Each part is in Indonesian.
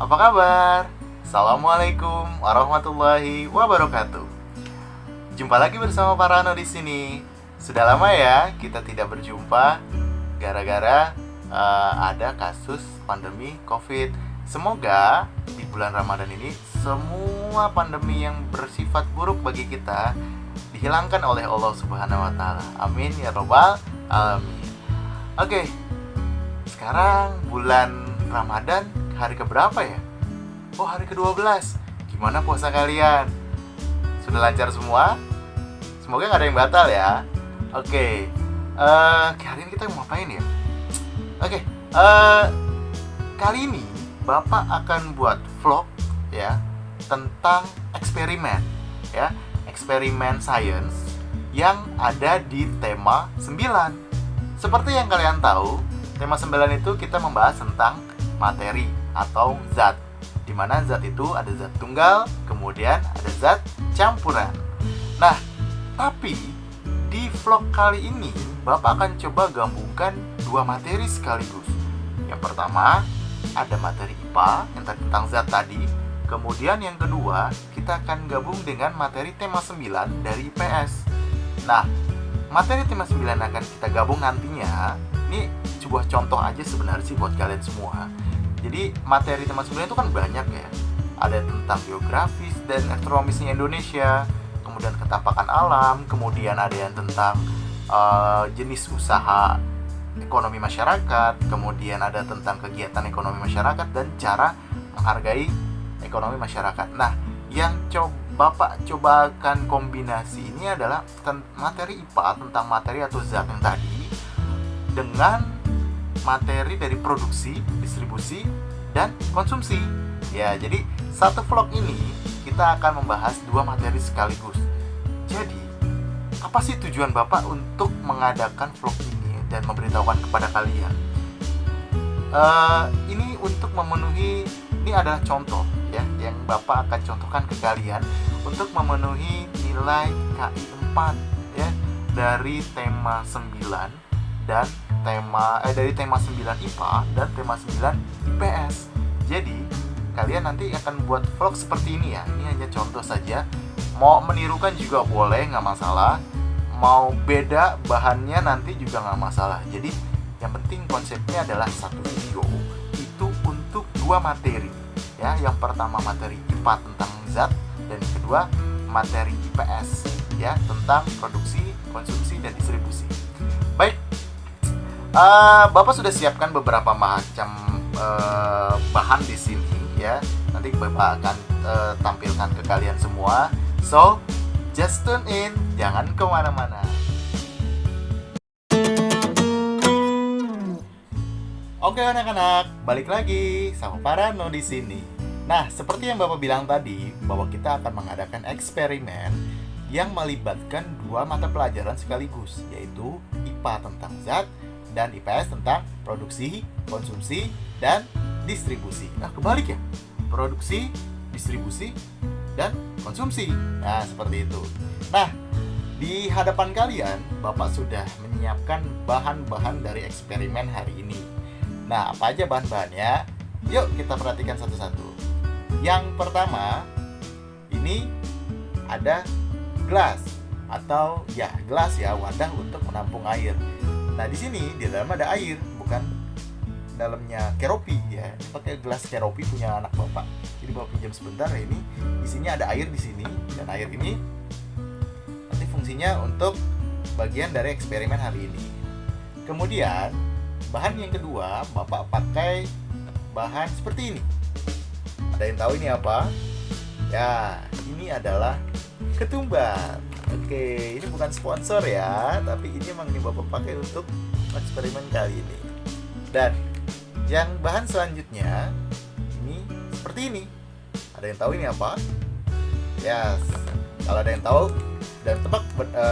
Apa kabar? Assalamualaikum warahmatullahi wabarakatuh. Jumpa lagi bersama Pak Rano di sini. Sudah lama ya kita tidak berjumpa gara-gara ada kasus pandemi COVID. Semoga di bulan Ramadan ini semua pandemi yang bersifat buruk bagi kita dihilangkan oleh Allah Subhanahu wa taala. Amin ya robbal alamin. Oke. Sekarang bulan Ramadan hari keberapa ya? Oh, hari ke-12. Gimana puasa kalian? Sudah lancar semua? Semoga gak ada yang batal ya. Oke. Hari ini kita mau ngapain ya? Oke. Kali ini Bapak akan buat vlog ya tentang eksperimen ya, eksperimen science yang ada di tema 9. Seperti yang kalian tahu, tema 9 itu kita membahas tentang materi atau zat, di mana zat itu ada zat tunggal, kemudian ada zat campuran. Nah, tapi di vlog kali ini Bapak akan coba gabungkan dua materi sekaligus. Yang pertama, ada materi IPA yang tentang zat tadi. Kemudian yang kedua, kita akan gabung dengan materi tema 9 dari IPS. Nah, materi tema 9 akan kita gabung nantinya. Ini sebuah contoh aja sebenarnya sih buat kalian semua. Jadi materi tema 9 itu kan banyak ya. Ada tentang geografis dan astronomisnya Indonesia, kemudian ketapakan alam, kemudian ada yang tentang jenis usaha ekonomi masyarakat, kemudian ada tentang kegiatan ekonomi masyarakat dan cara menghargai ekonomi masyarakat. Nah, yang Bapak cobakan kombinasi ini adalah materi IPA tentang materi atau zat yang tadi dengan materi dari produksi, distribusi, dan konsumsi. Ya, jadi satu vlog ini kita akan membahas dua materi sekaligus. Jadi, apa sih tujuan Bapak untuk mengadakan vlog ini dan memberitahukan kepada kalian? Ini untuk memenuhi, ini adalah contoh ya yang Bapak akan contohkan ke kalian untuk memenuhi nilai KI 4 ya dari tema 9 dan dari tema 9 IPA dan tema 9 IPS. Jadi kalian nanti akan buat vlog seperti ini ya. Ini hanya contoh saja. Mau menirukan juga boleh, nggak masalah. Mau beda bahannya nanti juga nggak masalah. Jadi yang penting konsepnya adalah satu video itu untuk dua materi ya. Yang pertama materi IPA tentang zat dan yang kedua materi IPS ya tentang produksi, konsumsi dan distribusi. Baik, Bapak sudah siapkan beberapa macam bahan di sini ya. Nanti Bapak akan tampilkan ke kalian semua. So, just tune in, jangan kemana-mana. Oke anak-anak, balik lagi sama Pak Rano di sini. Nah, seperti yang Bapak bilang tadi, bahwa kita akan mengadakan eksperimen yang melibatkan dua mata pelajaran sekaligus, yaitu IPA tentang zat dan IPS tentang produksi, konsumsi, dan distribusi. Nah, kebalik ya, produksi, distribusi, dan konsumsi. Nah, seperti itu. Nah, di hadapan kalian, Bapak sudah menyiapkan bahan-bahan dari eksperimen hari ini. Nah, apa aja bahan-bahannya? Yuk kita perhatikan satu-satu. Yang pertama, ini ada gelas atau ya gelas ya, wadah untuk menampung air. Nah, di sini di dalam ada air, bukan dalamnya keropi ya. Pakai gelas keropi punya anak Bapak. Jadi Bapak pinjam sebentar ya, ini isinya ada air di sini dan air ini nanti fungsinya untuk bagian dari eksperimen hari ini. Kemudian bahan yang kedua, Bapak pakai bahan seperti ini. Ada yang tahu ini apa? Ya, ini adalah ketumbar. Oke, ini bukan sponsor ya, tapi ini memang ini Bapak pakai untuk eksperimen kali ini. Dan yang bahan selanjutnya ini seperti ini. Ada yang tahu ini apa? Yes. Kalau ada yang tahu dan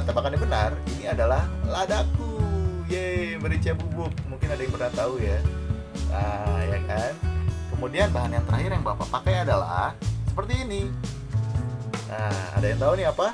tebakannya benar, ini adalah ladaku. Yeay, merica bubuk. Mungkin ada yang pernah tahu ya. Nah, ya kan? Kemudian bahan yang terakhir yang Bapak pakai adalah seperti ini. Nah, ada yang tahu nih apa?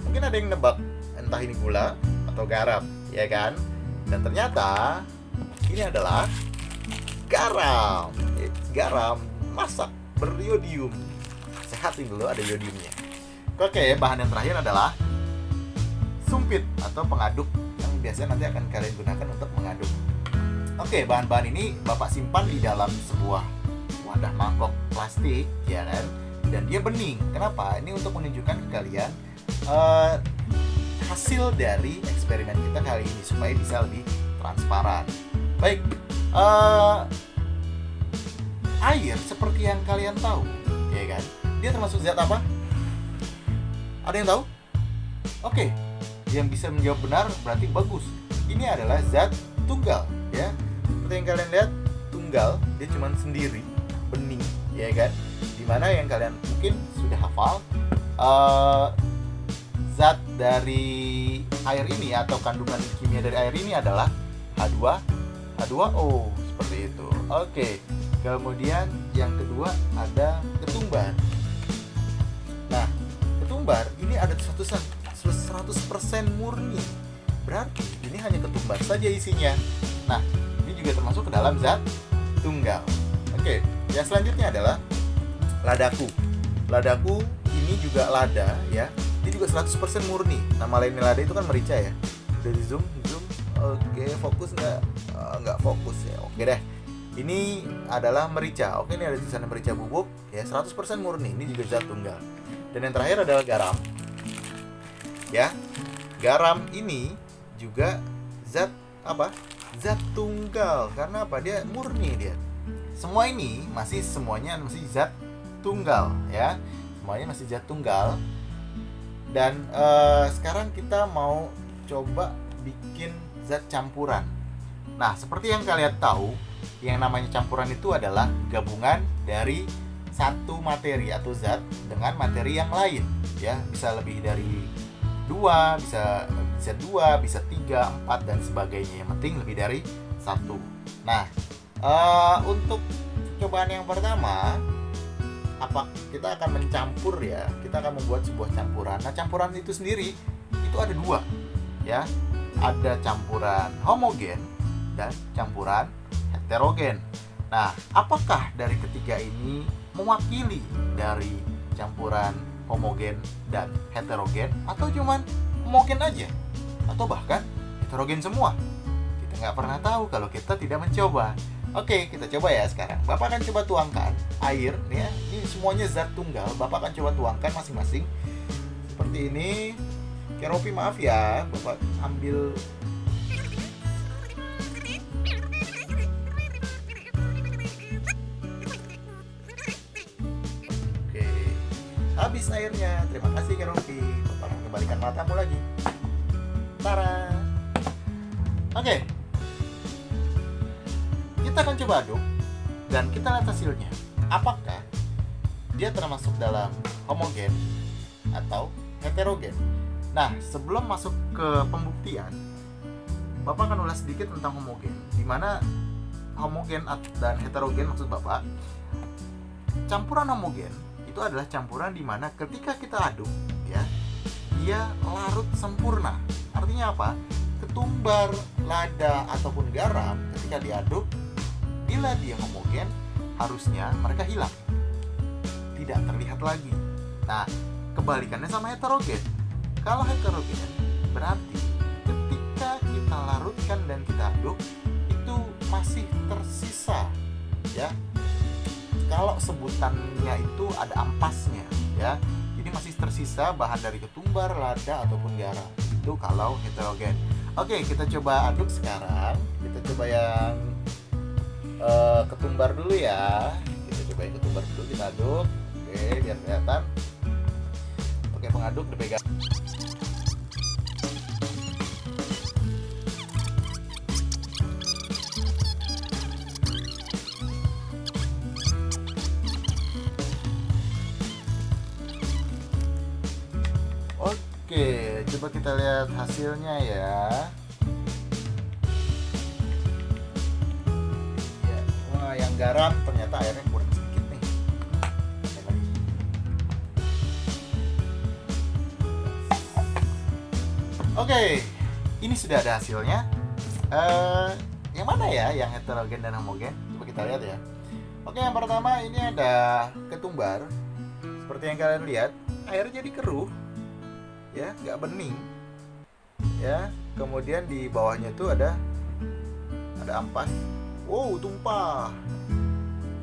Mungkin ada yang nebak, entah ini gula atau garam, ya kan? Dan ternyata ini adalah garam. Garam masak beriodium. Sehatin dulu, ada iodiumnya. Oke, bahan yang terakhir adalah sumpit atau pengaduk yang biasanya nanti akan kalian gunakan untuk mengaduk. Oke, bahan-bahan ini Bapak simpan di dalam sebuah wadah mangkok plastik, ya kan? Dan dia bening. Kenapa? Ini untuk menunjukkan ke kalian hasil dari eksperimen kita kali ini supaya bisa lebih transparan. Baik, air seperti yang kalian tahu, ya kan? Dia termasuk zat apa? Ada yang tahu? Oke, yang bisa menjawab benar berarti bagus. Ini adalah zat tunggal, ya. Seperti yang kalian lihat, tunggal, dia cuma sendiri, bening, ya kan? Dimana yang kalian mungkin sudah hafal, zat dari air ini atau kandungan kimia dari air ini adalah H2O, seperti itu. Oke. Kemudian yang kedua ada ketumbar. Nah, ketumbar ini ada 100% murni. Berarti ini hanya ketumbar saja isinya. Nah, ini juga termasuk ke dalam zat tunggal. Oke, yang selanjutnya adalah ladaku. Ladaku ini juga lada, ya. Ini juga 100% murni. Nama lainnya lada itu kan merica, ya. Udah di zoom. Oke, fokus nggak fokus ya. Oke deh. Ini adalah merica. Oke, ini ada tulisan merica bubuk, ya, 100% murni. Ini juga zat tunggal. Dan yang terakhir adalah garam. Ya. Garam ini juga zat apa? Zat tunggal. Karena apa? Dia murni dia. Semuanya masih zat tunggal, ya. Semuanya masih zat tunggal. Dan sekarang kita mau coba bikin zat campuran. Nah, seperti yang kalian tahu, yang namanya campuran itu adalah gabungan dari satu materi atau zat dengan materi yang lain, ya. Bisa lebih dari 2, bisa 2, bisa 3, 4 dan sebagainya. Yang penting lebih dari 1. Nah, untuk cobaan yang pertama, kita akan mencampur, ya. Kita akan membuat sebuah campuran. Nah, campuran itu sendiri itu ada 2, ya. Ada campuran homogen dan campuran heterogen. Nah, apakah dari ketiga ini mewakili dari campuran homogen dan heterogen, atau cuman homogen aja, atau bahkan heterogen semua? Kita nggak pernah tahu kalau kita tidak mencoba. Oke, kita coba ya sekarang. Bapak akan coba tuangkan air, ya. Ini semuanya zat tunggal. Bapak akan coba tuangkan masing-masing seperti ini. Keropi, maaf ya, Bapak ambil. Oke, habis airnya. Terima kasih Keropi. Bapak akan kembalikan matamu lagi. Tara. Oke, kita akan coba aduk dan kita lihat hasilnya. Apakah dia termasuk dalam homogen atau heterogen? Nah, sebelum masuk ke pembuktian, Bapak akan ulas sedikit tentang homogen. Di mana homogen dan heterogen maksud Bapak, campuran homogen itu adalah campuran di mana ketika kita aduk, ya, dia larut sempurna. Artinya apa? Ketumbar, lada ataupun garam ketika diaduk, bila dia homogen, harusnya mereka hilang, tidak terlihat lagi. Nah, kebalikannya sama heterogen. Kalau heterogen berarti ketika kita larutkan dan kita aduk, itu masih tersisa, ya. Kalau sebutannya itu ada ampasnya, ya. Jadi masih tersisa bahan dari ketumbar, lada ataupun garam. Itu kalau heterogen. Oke, kita coba aduk sekarang. Kita coba yang ketumbar dulu, ya. Kita coba yang ketumbar dulu, kita aduk. Oke, biar kelihatan. Pakai pengaduk dipegang. Oke, coba kita lihat hasilnya, ya. Wah, yang garam ternyata airnya kurang sedikit nih. Oke, ini sudah ada hasilnya. Yang mana ya yang heterogen dan homogen? Coba kita lihat ya. Oke, yang pertama ini ada ketumbar. Seperti yang kalian lihat, airnya jadi keruh, ya, nggak bening, ya. Kemudian di bawahnya tuh ada ampas. Wow, tumpah.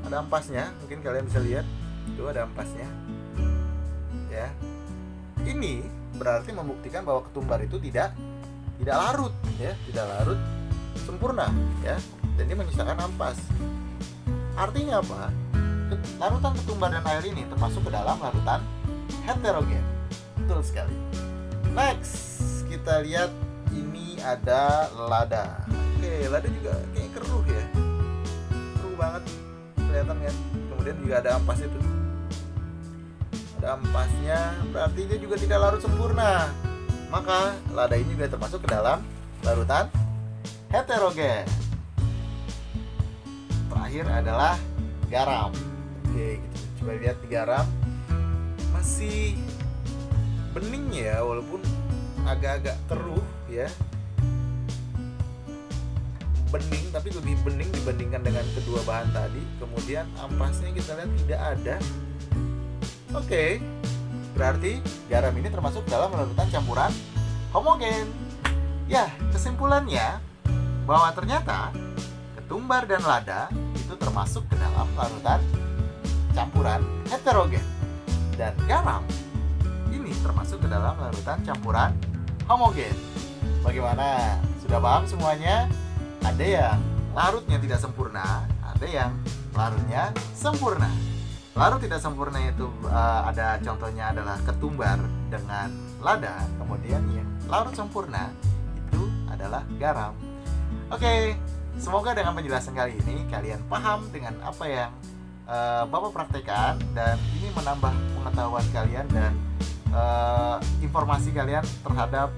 Ada ampasnya, mungkin kalian bisa lihat. Itu ada ampasnya, ya. Ini berarti membuktikan bahwa ketumbar itu tidak larut, ya, tidak larut sempurna, ya. Dan ini menyisakan ampas. Artinya apa? Larutan ketumbar dan air ini termasuk ke dalam larutan heterogen. Betul sekali. Next, kita lihat ini ada lada. Oke, lada juga kayak keruh ya. Keruh banget, kelihatan kan? Kemudian juga ada ampas itu. Ada ampasnya, berarti dia juga tidak larut sempurna. Maka lada ini juga termasuk ke dalam larutan heterogen. Terakhir adalah garam. Oke, kita coba lihat di garam. Masih bening ya, walaupun agak-agak keruh ya. Bening, tapi lebih bening dibandingkan dengan kedua bahan tadi. Kemudian ampasnya kita lihat tidak ada. Oke, berarti garam ini termasuk dalam larutan campuran homogen. Ya, kesimpulannya bahwa ternyata ketumbar dan lada itu termasuk ke dalam larutan campuran heterogen. Dan garam ini termasuk ke dalam larutan campuran homogen. Bagaimana? Sudah paham semuanya? Ada yang larutnya tidak sempurna, ada yang larutnya sempurna. Larut tidak sempurna itu ada contohnya adalah ketumbar dengan lada. Kemudian yang larut sempurna itu adalah garam. Oke, semoga dengan penjelasan kali ini kalian paham dengan apa yang Bapak praktekkan, dan ini menambah pengetahuan kalian dan informasi kalian terhadap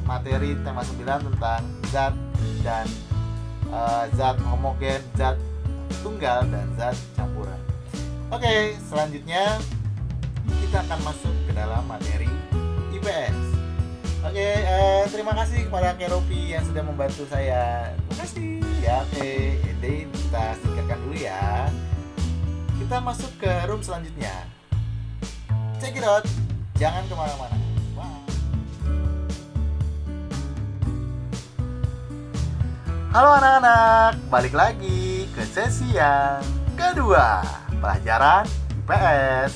materi tema 9 tentang zat dan zat homogen, zat tunggal, dan zat campuran. Oke, selanjutnya kita akan masuk ke dalam materi IPS. Oke, terima kasih kepada Keropi yang sudah membantu saya. Terima kasih. Ya, oke. Jadi kita singkatkan dulu ya. Kita masuk ke room selanjutnya. Check it out. Jangan kemana-mana. Halo anak-anak, balik lagi ke sesi yang kedua, pelajaran IPS.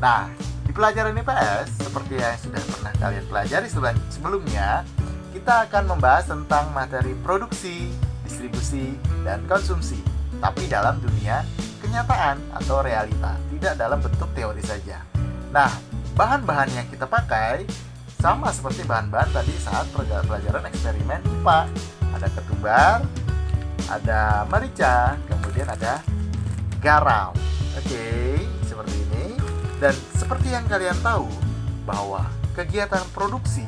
Nah, di pelajaran IPS, seperti yang sudah pernah kalian pelajari sebelumnya, kita akan membahas tentang materi produksi, distribusi, dan konsumsi. Tapi dalam dunia kenyataan atau realita, tidak dalam bentuk teori saja. Nah, bahan-bahan yang kita pakai sama seperti bahan-bahan tadi saat pelajaran eksperimen IPA. Ada ketumbar, ada merica, kemudian ada garam. Oke, seperti ini. Dan seperti yang kalian tahu bahwa kegiatan produksi,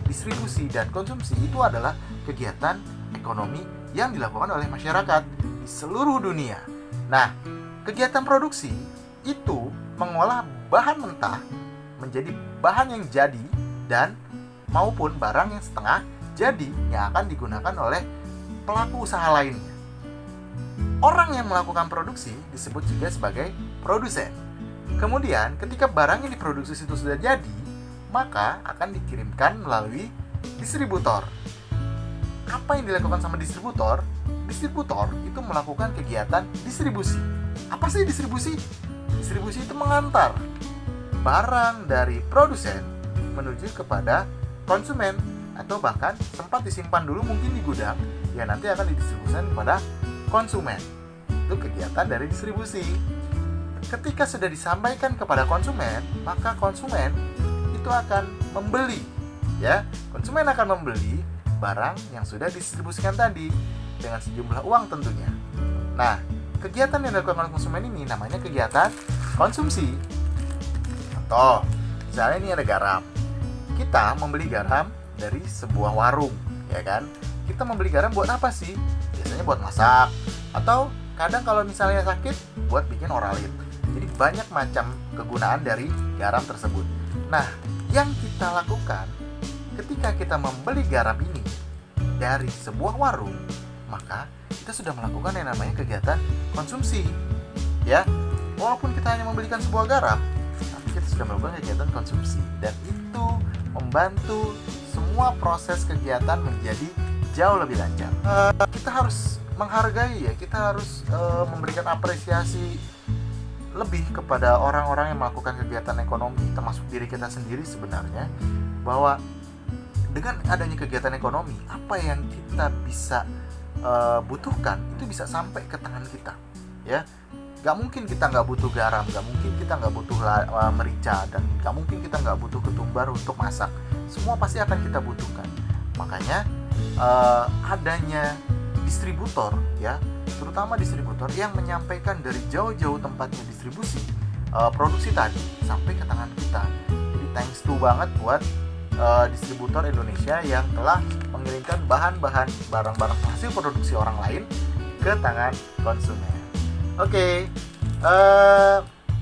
distribusi, dan konsumsi itu adalah kegiatan ekonomi yang dilakukan oleh masyarakat di seluruh dunia. Nah, kegiatan produksi itu mengolah bahan mentah menjadi bahan yang jadi dan maupun barang yang setengah jadi yang akan digunakan oleh pelaku usaha lainnya. Orang yang melakukan produksi disebut juga sebagai produsen. Kemudian ketika barang yang diproduksi itu sudah jadi, maka akan dikirimkan melalui distributor. Apa yang dilakukan sama distributor? Distributor itu melakukan kegiatan distribusi. Apa sih distribusi? Distribusi itu mengantar barang dari produsen menuju kepada konsumen, atau bahkan sempat disimpan dulu mungkin di gudang yang nanti akan didistribusikan kepada konsumen. Itu kegiatan dari distribusi. Ketika sudah disampaikan kepada konsumen, maka konsumen itu akan membeli, ya. Konsumen akan membeli barang yang sudah didistribusikan tadi dengan sejumlah uang tentunya. Nah, kegiatan yang dilakukan oleh konsumen ini namanya kegiatan konsumsi. Contoh, misalnya ini ada garam. Kita membeli garam dari sebuah warung, ya kan? Kita membeli garam buat apa sih? Biasanya buat masak, atau kadang kalau misalnya sakit buat bikin oralit. Jadi banyak macam kegunaan dari garam tersebut. Nah, yang kita lakukan ketika kita membeli garam ini dari sebuah warung, maka kita kita sudah melakukan yang namanya kegiatan konsumsi, ya. Walaupun kita hanya membelikan sebuah garam, tapi kita sudah melakukan kegiatan konsumsi, dan itu membantu semua proses kegiatan menjadi jauh lebih lancar. Kita harus menghargai, ya, kita harus memberikan apresiasi lebih kepada orang-orang yang melakukan kegiatan ekonomi, termasuk diri kita sendiri sebenarnya, bahwa dengan adanya kegiatan ekonomi, apa yang kita bisa butuhkan itu bisa sampai ke tangan kita, ya. Gak mungkin kita nggak butuh garam, gak mungkin kita nggak butuh merica, dan gak mungkin kita nggak butuh ketumbar untuk masak. Semua pasti akan kita butuhkan. Makanya adanya distributor, ya, terutama distributor yang menyampaikan dari jauh-jauh tempatnya distribusi produksi tadi sampai ke tangan kita. Jadi thanks to banget buat distributor Indonesia yang telah mengirimkan bahan-bahan barang-barang hasil produksi orang lain ke tangan konsumen. Oke,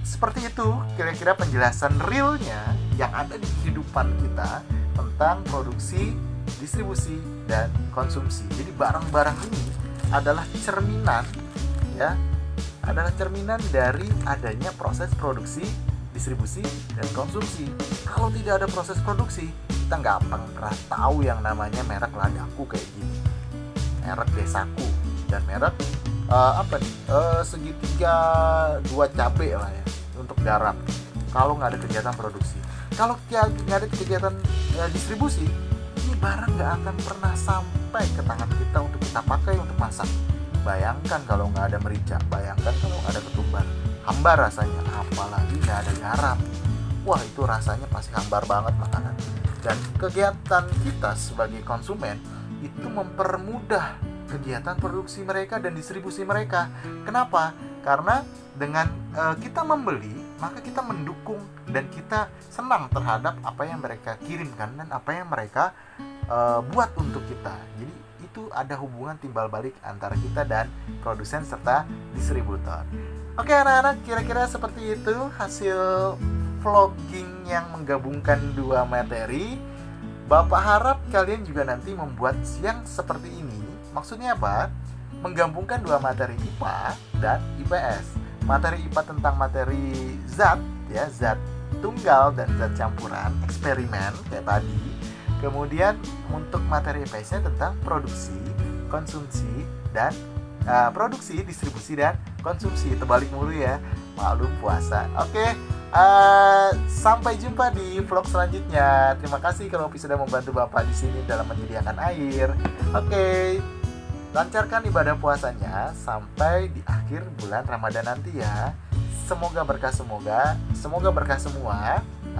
seperti itu kira-kira penjelasan realnya yang ada di kehidupan kita tentang produksi, distribusi, dan konsumsi. Jadi barang-barang ini adalah cerminan, ya, adalah cerminan dari adanya proses produksi, distribusi, dan konsumsi. Kalau tidak ada proses produksi, kita nggak akan pernah tahu yang namanya merek Ladaku kayak gini, merek Desaku, dan merek segitiga 2 cabai lah, ya, untuk garam. Kalau nggak ada kegiatan produksi, kalau nggak ada kegiatan distribusi, ini barang nggak akan pernah sampai ke tangan kita untuk kita pakai untuk masak. Bayangkan kalau nggak ada merica, bayangkan kalau nggak ada ketumbar, hambar rasanya. Apalagi nggak ada garam, wah itu rasanya pasti hambar banget makanan. Dan kegiatan kita sebagai konsumen itu mempermudah kegiatan produksi mereka dan distribusi mereka. Kenapa? Karena dengan kita membeli, maka kita mendukung dan kita senang terhadap apa yang mereka kirimkan dan apa yang mereka buat untuk kita. Jadi itu ada hubungan timbal balik antara kita dan produsen serta distributor. Oke anak-anak, kira-kira seperti itu hasil vlogging yang menggabungkan dua materi. Bapak harap kalian juga nanti membuat yang seperti ini. Maksudnya apa? Menggabungkan dua materi IPA dan IPS. Materi IPA tentang materi zat, ya, zat tunggal dan zat campuran, eksperimen kayak tadi. Kemudian untuk materi IPS-nya tentang produksi, konsumsi, dan produksi, distribusi, dan konsumsi. Terbalik mulu ya, maklum puasa. Oke, sampai jumpa di vlog selanjutnya. Terima kasih kalau sudah membantu Bapak di sini dalam menyediakan air. Oke, lancarkan ibadah puasanya sampai di akhir bulan Ramadan nanti ya. Semoga berkah semua.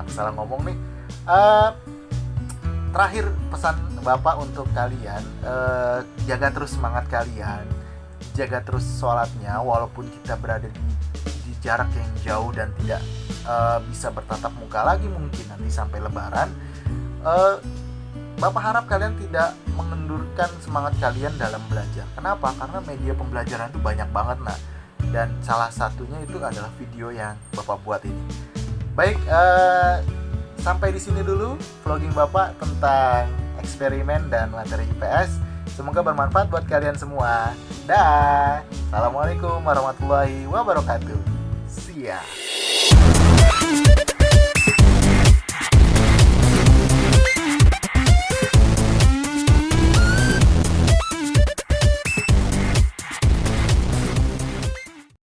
Aku salah ngomong nih. Terakhir pesan Bapak untuk kalian, jaga terus semangat kalian, jaga terus sholatnya walaupun kita berada di jarak yang jauh dan tidak bisa bertatap muka lagi mungkin nanti sampai Lebaran. Bapak harap kalian tidak mengendurkan semangat kalian dalam belajar. Kenapa? Karena media pembelajaran itu banyak banget, nah. Dan salah satunya itu adalah video yang Bapak buat ini. Baik, sampai di sini dulu vlogging Bapak tentang eksperimen dan materi IPS. Semoga bermanfaat buat kalian semua. Dah. Assalamualaikum warahmatullahi wabarakatuh. See ya.